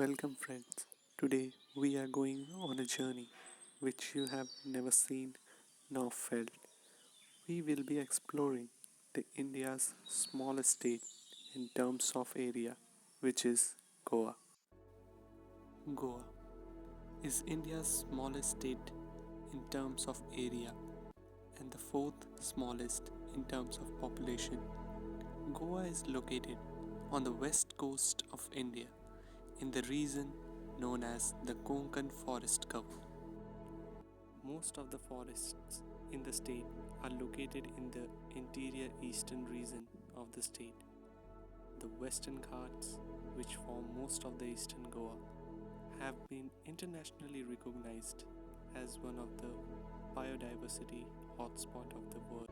Welcome, friends. Today we are going on a journey which you have never seen nor felt. We will be exploring the India's smallest state in terms of area, which is Goa. Goa is India's smallest state in terms of area and the fourth smallest in terms of population. Goa is located on the west coast of India in the region known as the Konkan forest cover. Most of the forests in the state are located in the interior eastern region of the state. The Western Ghats, which form most of the eastern Goa, have been internationally recognized as one of the biodiversity hotspot of the world.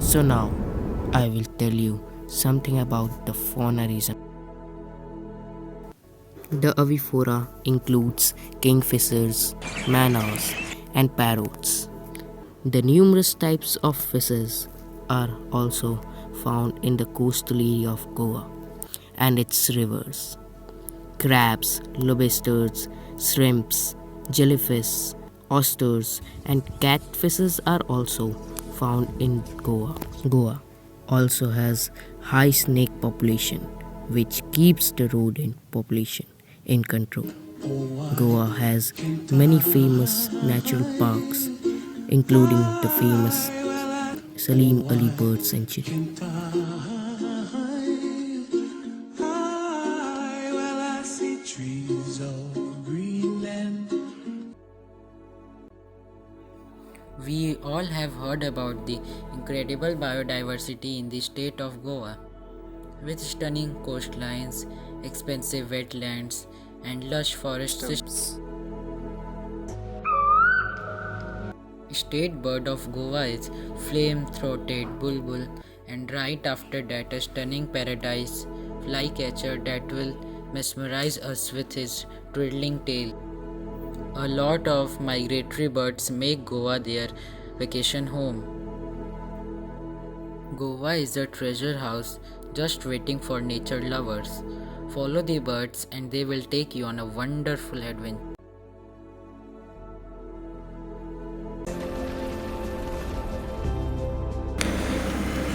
So now I will tell you something about the fauna region. The avifora includes kingfishers, manors, and parrots. The numerous types of fishes are also found in the coastal area of Goa and its rivers. Crabs, lobsters, shrimps, jellyfish, oysters, and catfishes are also found in Goa. Goa also has high snake population, which keeps the rodent population in control. Goa has many famous natural parks, including the famous Salim Ali Bird Sanctuary. We all have heard about the incredible biodiversity in the state of Goa, with stunning coastlines, expansive wetlands, and lush forest systems. State bird of Goa is flame-throated bulbul, and right after that a stunning paradise flycatcher that will mesmerize us with his twiddling tail. A lot of migratory birds make Goa their vacation home. Goa is a treasure house just waiting for nature lovers. Follow the birds and they will take you on a wonderful adventure.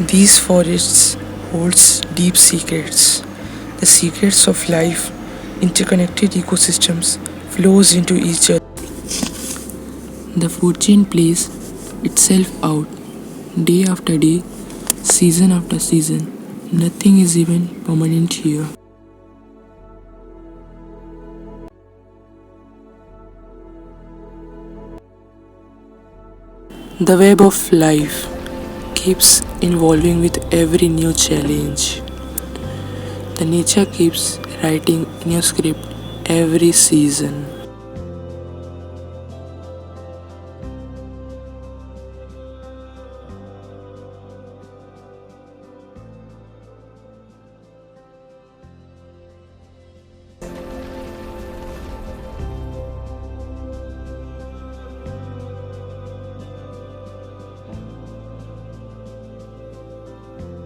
These forests holds deep secrets. The secrets of life, interconnected ecosystems flows into each other. The food chain plays itself out day after day, season after season. Nothing is even permanent here. The web of life keeps evolving with every new challenge. The nature keeps writing new script every season.